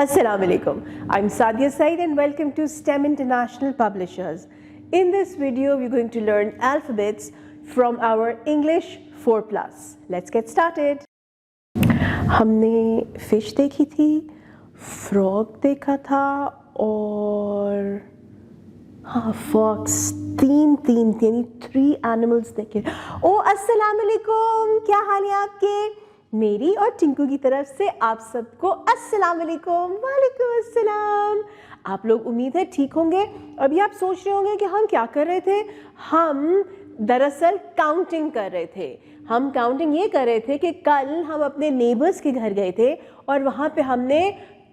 Assalamualaikum. I'm Sadia Said and welcome to STEM International Publishers. In this video, we're going to learn alphabets from our English 4+. Let's get started. हमने fish देखी थी, frog देखा था और हाँ fox तीन यानी 3 एनिमल्स देखे। ओ अस्सलाम वालेकुम, क्या हाल है आपके? मेरी और टिंकू की तरफ से आप सबको अस्सलाम वालेकुम। वालेकुम अस्सलाम। आप लोग उम्मीद है ठीक होंगे। अभी आप सोच रहे होंगे कि हम क्या कर रहे थे। हम दरअसल काउंटिंग कर रहे थे। हम काउंटिंग ये कर रहे थे कि कल हम अपने नेबर्स के घर गए थे और वहाँ पे हमने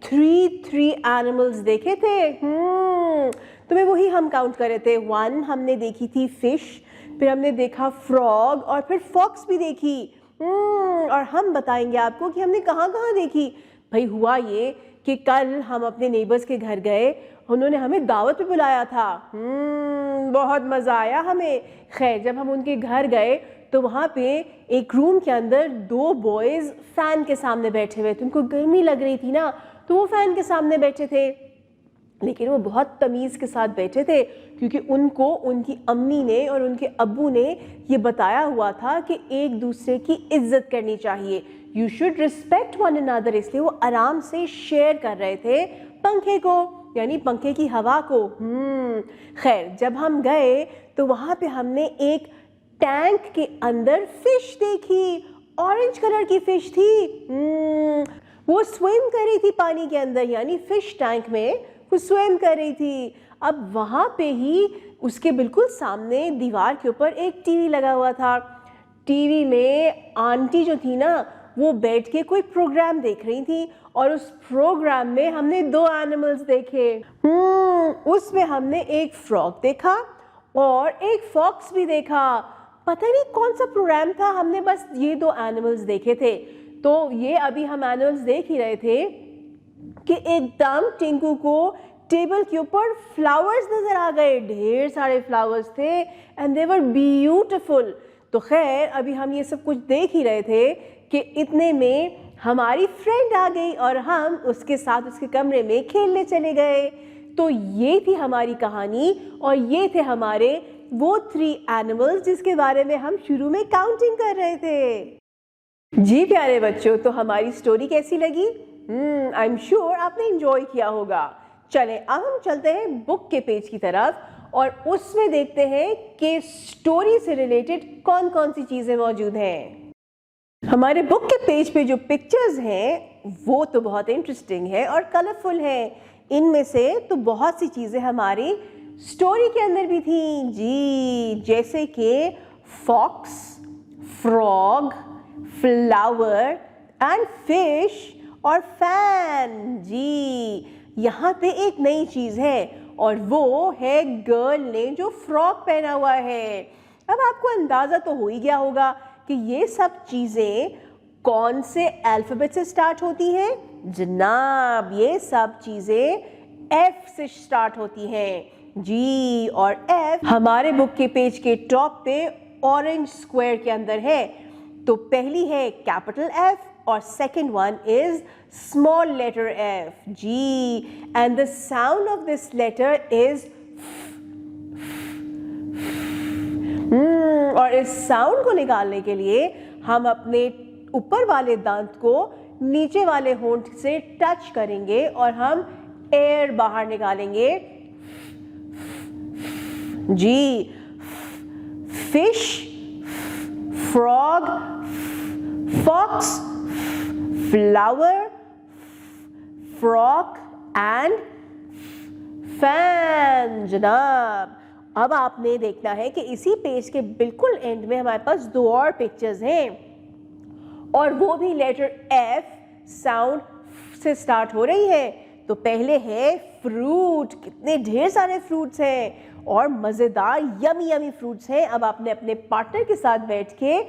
3 एनिमल्स देखे थे। तो मैं वही हम काउंट कर रहे थे। 1 हमने देखी थी फिश, फिर हमने देखा फ्रॉग और फिर फॉक्स भी देखी। और हम बताएंगे आपको कि हमने कहाँ देखी। भाई हुआ ये कि कल हम अपने नेबर्स के घर गए, उन्होंने हमें दावत पे बुलाया था। बहुत मज़ा आया हमें। खैर जब हम उनके घर गए तो वहाँ पे एक रूम के अंदर 2 बॉयज़ फ़ैन के सामने बैठे हुए थे। उनको गर्मी लग रही थी ना, तो वो फ़ैन के सामने बैठे थे, लेकिन वो बहुत तमीज़ के साथ बैठे थे क्योंकि उनको उनकी अम्मी ने और उनके अब्बू ने ये बताया हुआ था कि एक दूसरे की इज्जत करनी चाहिए। You should respect one another. इसलिए वो आराम से शेयर कर रहे थे पंखे को, यानी पंखे की हवा को। खैर जब हम गए तो वहाँ पे हमने एक टैंक के अंदर फिश देखी। ऑरेंज कलर की फिश थी। वो स्विम कर रही थी पानी के अंदर, यानी फिश टैंक में वो स्विम कर रही थी। अब वहाँ पे ही उसके बिल्कुल सामने दीवार के ऊपर एक टीवी लगा हुआ था। टीवी में आंटी जो थी ना, वो बैठ के कोई प्रोग्राम देख रही थी और उस प्रोग्राम में हमने 2 एनिमल्स देखे। उसमें हमने एक फ्रॉग देखा और एक फॉक्स भी देखा। पता नहीं कौन सा प्रोग्राम था, हमने बस ये 2 एनिमल्स देखे थे। तो ये अभी हम एनिमल्स देख ही रहे थे कि एकदम टिंकू को टेबल के ऊपर फ्लावर्स नजर आ गए। ढेर सारे फ्लावर्स थे एंड दे वर ब्यूटीफुल। तो खैर अभी हम ये सब कुछ देख ही रहे थे कि इतने में हमारी फ्रेंड आ गई और हम उसके साथ उसके कमरे में खेलने चले गए। तो ये थी हमारी कहानी और ये थे हमारे वो 3 एनिमल्स जिसके बारे में हम शुरू में काउंटिंग कर रहे थे। जी प्यारे बच्चों, तो हमारी स्टोरी कैसी लगी? आई एम श्योर आपने एंजॉय किया होगा। चलें अब हम चलते हैं बुक के पेज की तरफ और उसमें देखते हैं कि स्टोरी से रिलेटेड कौन कौन सी चीज़ें मौजूद हैं। हमारे बुक के पेज पे जो पिक्चर्स हैं वो तो बहुत इंटरेस्टिंग है और कलरफुल है। इनमें से तो बहुत सी चीज़ें हमारी स्टोरी के अंदर भी थी जी, जैसे कि fox, frog, flower and fish और फैन। जी यहाँ पे एक नई चीज़ है और वो है गर्ल ने जो फ्रॉक पहना हुआ है। अब आपको अंदाज़ा तो हो ही गया होगा कि ये सब चीज़ें कौन से अल्फ़ाबेट से स्टार्ट होती हैं। जनाब ये सब चीज़ें F से स्टार्ट होती हैं जी। और F हमारे बुक के पेज के टॉप पे ऑरेंज स्क्वायर के अंदर है। तो पहली है कैपिटल F और second one is small letter F जी। And the sound of this letter is और इस साउंड को निकालने के लिए हम अपने ऊपर वाले दांत को नीचे वाले होंठ से टच करेंगे और हम एयर बाहर निकालेंगे जी। Fish, frog, fox, flower, frock and fan. जनाब अब आपने देखना है कि इसी पेज के बिल्कुल एंड में हमारे पास 2 और पिक्चर्स हैं और वो भी लेटर F साउंड से स्टार्ट हो रही है। तो पहले है फ्रूट। कितने ढेर सारे फ्रूट्स हैं और मज़ेदार यमी फ्रूट्स हैं। अब आपने अपने पार्टनर के साथ बैठ के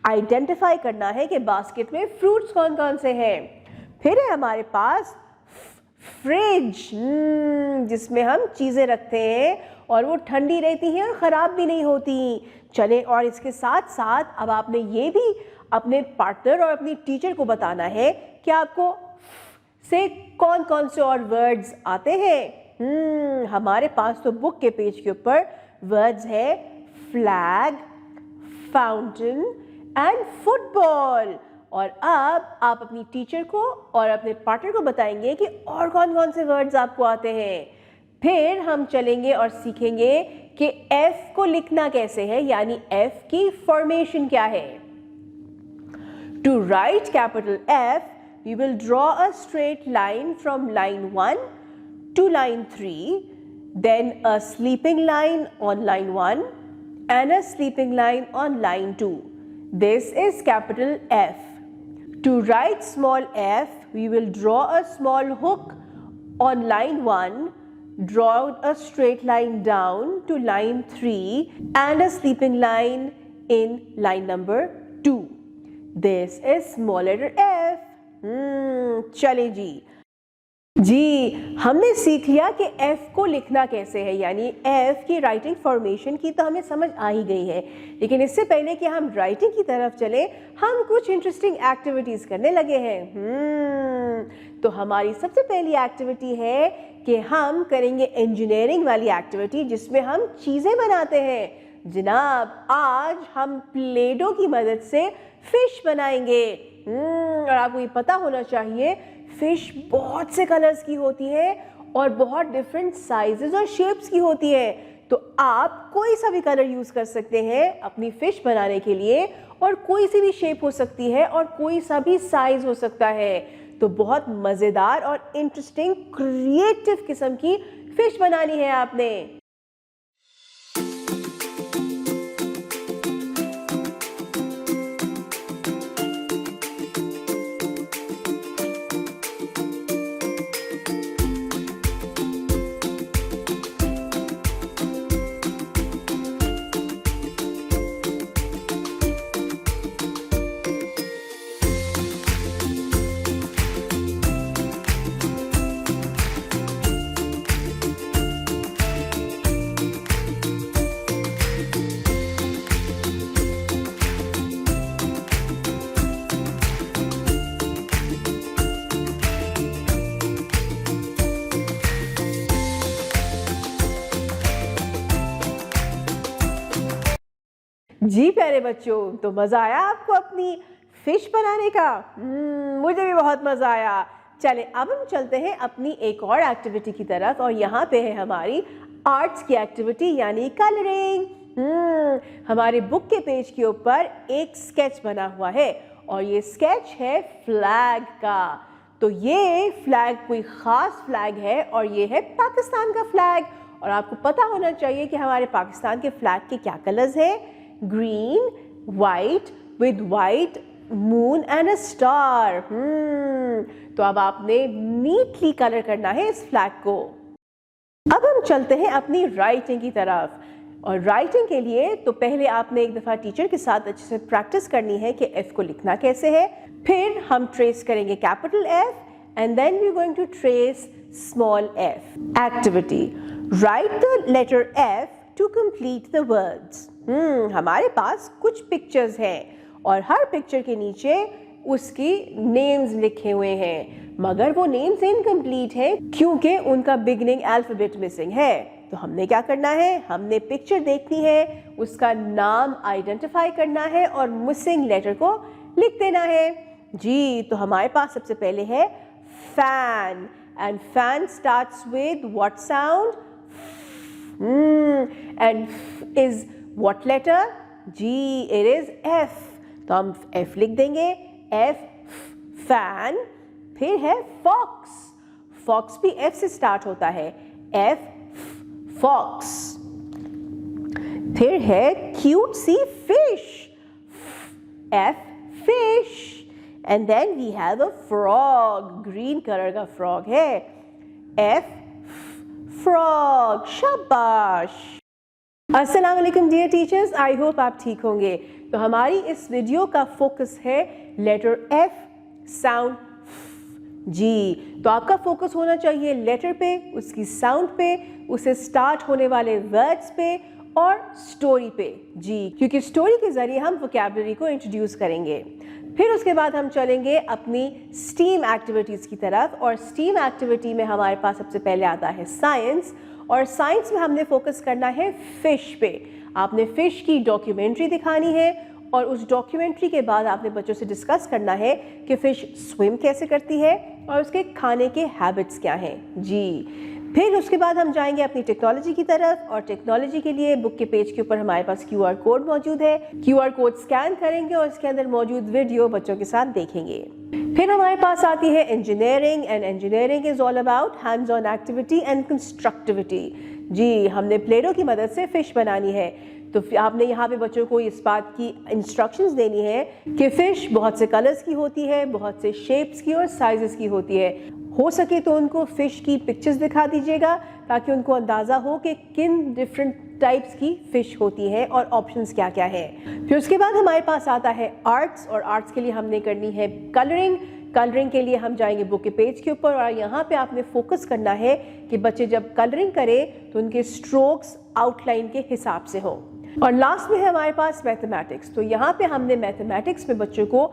आइडेंटिफाई करना है कि बास्केट में फ्रूट्स कौन कौन से हैं। फिर है हमारे पास फ्रिज, जिसमें हम चीज़ें रखते हैं और वो ठंडी रहती हैं और ख़राब भी नहीं होती। चलें और इसके साथ साथ अब आपने ये भी अपने पार्टनर और अपनी टीचर को बताना है कि आपको से कौन कौन से और वर्ड्स आते हैं? हमारे पास तो बुक के पेज के ऊपर वर्ड्स है फ्लैग, फाउंटेन एंड फुटबॉल। और अब आप अपनी टीचर को और अपने पार्टनर को बताएंगे कि और कौन कौन से वर्ड्स आपको आते हैं। फिर हम चलेंगे और सीखेंगे कि F को लिखना कैसे है, यानी F की फॉर्मेशन क्या है। To write capital F, we will draw a straight line from line 1 to line 3, then a sleeping line on line 1 and a sleeping line on line 2. This is capital F. To write small f, we will draw a small hook on line 1, draw a straight line down to line 3 and a sleeping line in line number 2. This is small letter F. चलें जी, हमने सीख लिया कि F को लिखना कैसे है, यानी F की राइटिंग फॉर्मेशन की तो हमें समझ आ ही गई है। लेकिन इससे पहले कि हम राइटिंग की तरफ चले, हम कुछ इंटरेस्टिंग एक्टिविटीज करने लगे हैं। तो हमारी सबसे पहली एक्टिविटी है कि हम करेंगे इंजीनियरिंग वाली एक्टिविटी, जिसमें हम चीजें बनाते हैं। जनाब, आज हम प्ले डो की मदद से फिश बनाएंगे। और आपको ये पता होना चाहिए फिश बहुत से कलर्स की होती है और बहुत डिफरेंट साइजेस और शेप्स की होती है। तो आप कोई सा भी कलर यूज कर सकते हैं अपनी फिश बनाने के लिए, और कोई सी भी शेप हो सकती है और कोई सा भी साइज हो सकता है। तो बहुत मजेदार और इंटरेस्टिंग क्रिएटिव किस्म की फिश बनानी है आपने। जी प्यारे बच्चों, तो मजा आया आपको अपनी फिश बनाने का? मुझे भी बहुत मजा आया। चले अब हम चलते हैं अपनी एक और एक्टिविटी की तरफ, और यहाँ पे है हमारी आर्ट्स की एक्टिविटी यानी कलरिंग। हमारे बुक के पेज के ऊपर एक स्केच बना हुआ है और ये स्केच है फ्लैग का। तो ये फ्लैग कोई खास फ्लैग है और ये है पाकिस्तान का फ्लैग। और आपको पता होना चाहिए कि हमारे पाकिस्तान के फ्लैग के क्या कलर्स हैं? Green, white with white moon and a star. तो अब आपने नीटली कलर करना है इस फ्लैग को। अब हम चलते हैं अपनी राइटिंग की तरफ, और राइटिंग के लिए तो पहले आपने एक दफ़ा टीचर के साथ अच्छे से प्रैक्टिस करनी है कि F को लिखना कैसे है। फिर हम ट्रेस करेंगे capital F and then we are going to trace small f. Activity: write the letter F to complete the words. हमारे पास कुछ पिक्चर्स हैं और हर पिक्चर के नीचे उसकी नेम्स लिखे हुए हैं, मगर वो नेम्स इनकम्प्लीट हैं क्योंकि उनका बिगनिंग अल्फाबेट मिसिंग है। तो हमने क्या करना है? हमने पिक्चर देखनी है, उसका नाम आइडेंटिफाई करना है और मिसिंग लेटर को लिख देना है। जी, तो हमारे पास सबसे पहले है fan, and fan starts with what sound? And is what letter? जी, इट इज F। तो हम F लिख देंगे, F फैन। फिर है फॉक्स, फॉक्स भी F से स्टार्ट होता है, F फॉक्स। फिर है क्यूट सी fish, F fish. And then we have a frog, green colour का फ्रॉग है, F फ्रॉग। शाबाश। अस्सलाम वालेकुम डियर टीचर्स, आई होप आप ठीक होंगे। तो हमारी इस वीडियो का फोकस है लेटर F साउंड जी। तो आपका फोकस होना चाहिए लेटर पे, उसकी साउंड पे, उसे स्टार्ट होने वाले वर्ड्स पे और स्टोरी पे जी, क्योंकि स्टोरी के जरिए हम वोकैबुलरी को इंट्रोड्यूस करेंगे। फिर उसके बाद हम चलेंगे अपनी स्टीम एक्टिविटीज़ की तरफ, और स्टीम एक्टिविटी में हमारे पास सबसे पहले आता है साइंस, और साइंस में हमने फोकस करना है फिश पे। आपने फिश की डॉक्यूमेंट्री दिखानी है, और उस डॉक्यूमेंट्री के बाद आपने बच्चों से डिस्कस करना है कि फ़िश स्विम कैसे करती है और उसके खाने के हैबिट्स क्या हैं जी। फिर उसके बाद हम जाएंगे अपनी टेक्नोलॉजी की तरफ, और टेक्नोलॉजी के लिए बुक के पेज के ऊपर हमारे पास QR कोड मौजूद है। QR कोड स्कैन करेंगे और इसके अंदर मौजूद वीडियो बच्चों के साथ देखेंगे। फिर हमारे पास आती है engineering, and engineering is all about hands on activity and constructivity जी। हमने प्लेडो की मदद से फिश बनानी है, तो आपने यहाँ पे बच्चों को इस बात की इंस्ट्रक्शंस देनी है कि फ़िश बहुत से कलर्स की होती है, बहुत से शेप्स की और साइजेस की होती है। हो सके तो उनको फ़िश की पिक्चर्स दिखा दीजिएगा ताकि उनको अंदाज़ा हो कि किन डिफरेंट टाइप्स की फ़िश होती है और ऑप्शंस क्या क्या है। फिर उसके बाद हमारे पास आता है आर्ट्स, और आर्ट्स के लिए हमने करनी है कलरिंग। कलरिंग के लिए हम जाएंगे बुक के पेज के ऊपर, और यहाँ पे आपने फोकस करना है कि बच्चे जब कलरिंग करें तो उनके स्ट्रोक्स आउटलाइन के हिसाब से हो। और लास्ट में है हमारे पास मैथमेटिक्स, तो यहाँ पे हमने मैथमेटिक्स में बच्चों को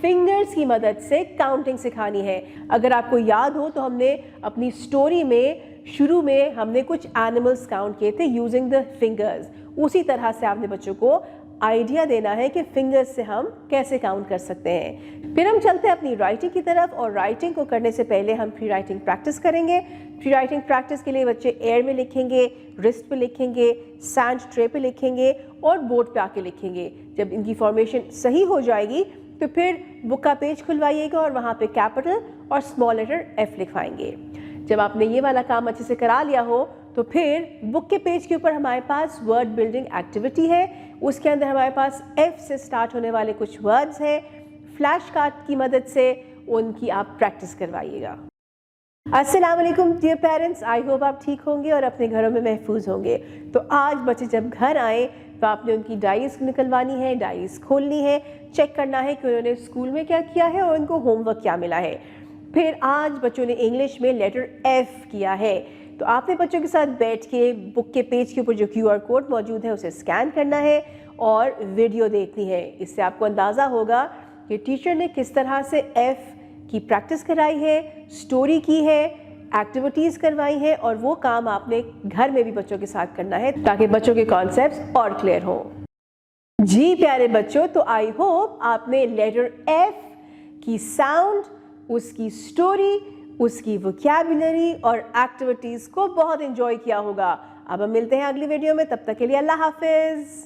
फिंगर्स की मदद से काउंटिंग सिखानी है। अगर आपको याद हो तो हमने अपनी स्टोरी में शुरू में हमने कुछ एनिमल्स काउंट किए थे यूजिंग द फिंगर्स। उसी तरह से आपने बच्चों को आइडिया देना है कि फिंगर्स से हम कैसे काउंट कर सकते हैं। फिर हम चलते हैं अपनी राइटिंग की तरफ, और राइटिंग को करने से पहले हम फ्री राइटिंग प्रैक्टिस करेंगे। फ्री राइटिंग प्रैक्टिस के लिए बच्चे एयर में लिखेंगे, रिस्ट पे लिखेंगे, सैंड ट्रे पे लिखेंगे और बोर्ड पे आके लिखेंगे। जब इनकी फॉर्मेशन सही हो जाएगी तो फिर बुक का पेज खुलवाइएगा और वहाँ पे कैपिटल और स्मॉल लेटर F लिखवाएंगे। जब आपने ये वाला काम अच्छे से करा लिया हो तो फिर बुक के पेज के ऊपर हमारे पास वर्ड बिल्डिंग एक्टिविटी है। उसके अंदर हमारे पास F से स्टार्ट होने वाले कुछ वर्ड्स हैं। फ्लैश कार्ड की मदद से उनकी आप प्रैक्टिस करवाइएगा। अस्सलाम वालेकुम डियर पेरेंट्स, आई होप आप ठीक होंगे और अपने घरों में महफूज होंगे। तो आज बच्चे जब घर आए तो आपने उनकी डायरीज निकलवानी है, डायरीज खोलनी है, चेक करना है कि उन्होंने स्कूल में क्या किया है और उनको होमवर्क क्या मिला है। फिर आज बच्चों ने इंग्लिश में लेटर F किया है, तो आपने बच्चों के साथ बैठ के बुक के पेज के ऊपर जो QR कोड मौजूद है उसे स्कैन करना है और वीडियो देखनी है। इससे आपको अंदाज़ा होगा कि टीचर ने किस तरह से F की प्रैक्टिस कराई है, स्टोरी की है, एक्टिविटीज़ करवाई हैं, और वो काम आपने घर में भी बच्चों के साथ करना है ताकि बच्चों के कॉन्सेप्ट्स और क्लियर हों। जी प्यारे बच्चों, तो आई होप आपने लेटर F की साउंड, उसकी स्टोरी, उसकी वोकैबुलरी और एक्टिविटीज़ को बहुत एंजॉय किया होगा। अब हम मिलते हैं अगली वीडियो में, तब तक के लिए अल्लाह हाफिज़।